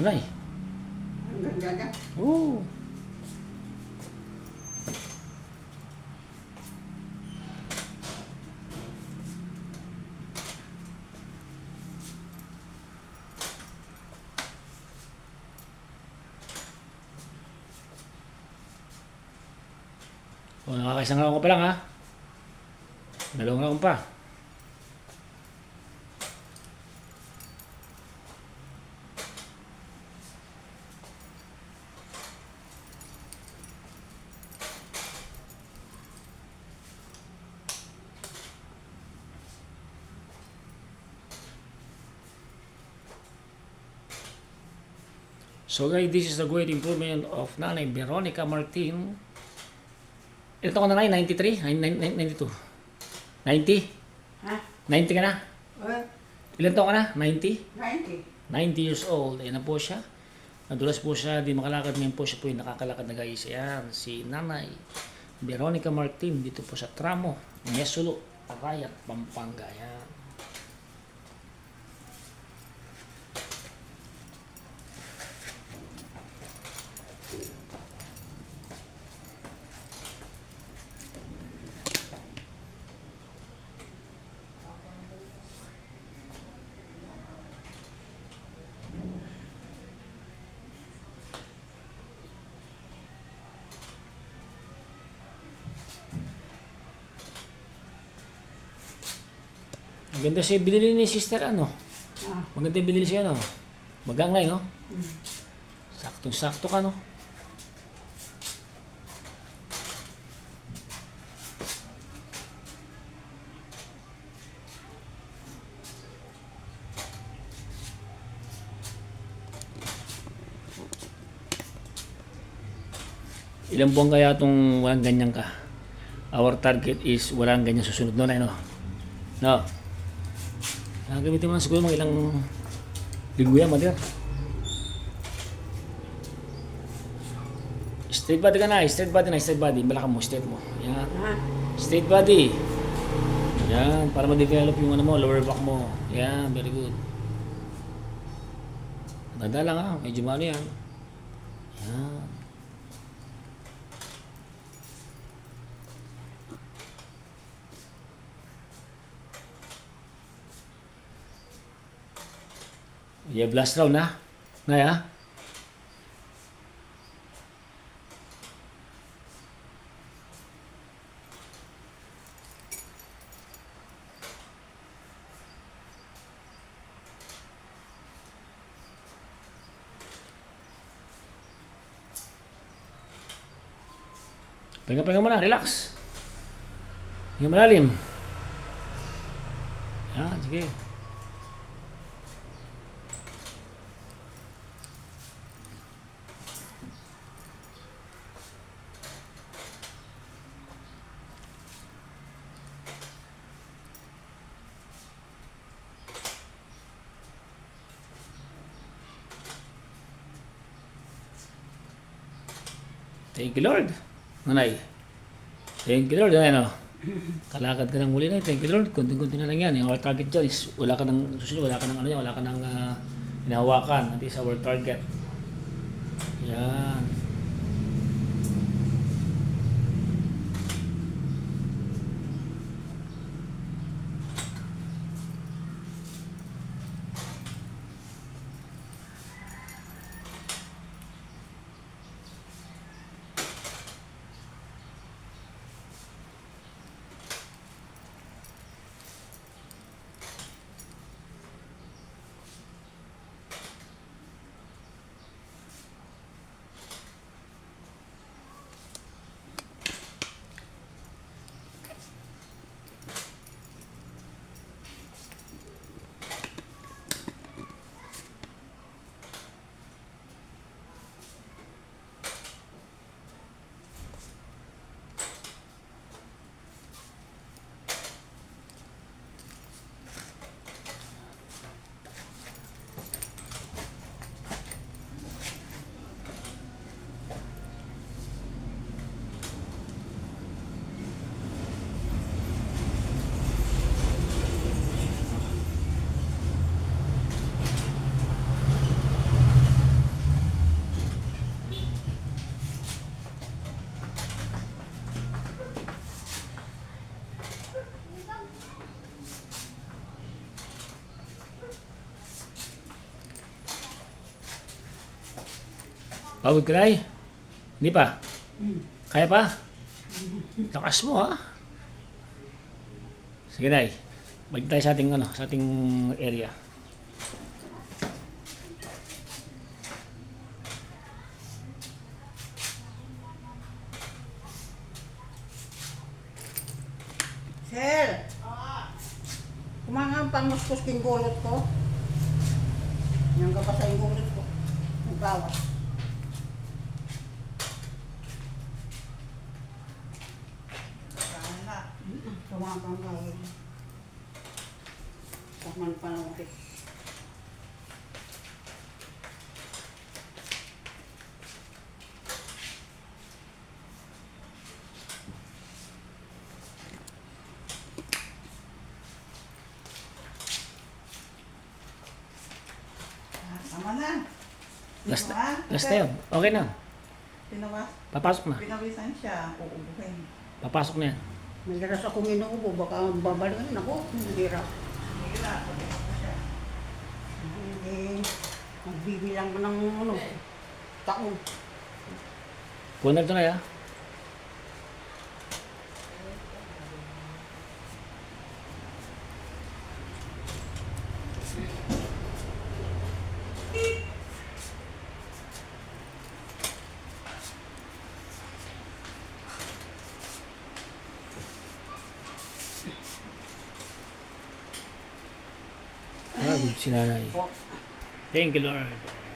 Nay. Hanggang dagat. Oo. O, nakakaisang ako pa lang ha. Dalawang ako pa. So guys, this is the great improvement of Nanay Veronica Martin. Ito ko na ngayon, 93? 92? 90? Ha? 90 ka na? What? Ilan taon ka na? 90? 90. 90 years old. Ayan na po siya. Nadulas po siya, di makalakad. Ngayon po siya po yung nakakalakad na guys. Ayan, si Nanay Veronica Martin dito po sa Tramo, Mesulo, Arayat, Pampanga. Ayan. Maganda siya binili ni sister ano. Ah. Maganda binili siya ano. Magangay no. Hmm. Saktong-sakto ka no. Ilang buwan kaya itong walang ganyan ka? Our target is walang ganyan susunod no, no? No. Gamitin mo na siguro mga ilang linggo yan, mother. Straight body ka na, straight body na, straight body. Balakang mo, straight mo. Yan. Ha? Straight body. Yan, para ma-develop yung ano mo, lower back mo. Yan, very good. Tanda lang ha, medyo maano yan. Yan. Yeah, blast round na. Naya? Pahinga-pahinga mo na, relax. Pahinga malalim. Yan, sige. Thank you, Lord. Nanay. Thank you, Lord. Ano? Kalakad ka ng muli na. Thank you, Lord. Kunting-kunting na lang yan. Yung our target dyan is wala ka ng susunod, wala ka ng ano yan, wala ka ng hinahawakan. That is our target. Yan. Pagod ka na eh. Hindi pa? Hmm. Kaya pa? Lakas mo ha? Sige na balik tayo sa ating, sa ating area. Sir! Kumangang pangmuskus king gulot ko. Yang ka pa sa yung gulot ko. Nagbawas. Kumangang gawin. Takman pa lang ulit. Tama na. Last, Diba? last na yun. Okay na. Pinawas. Papasok na. Pinawisan siya. Uubuhin. Papasok na yan. May garas akong inuubo. Baka babalikan ako. Hirap. Hirap. Hindi. Magbibilang ko ng taon. Punal to na ya. Ah, good si nanay. Thank you, Lord.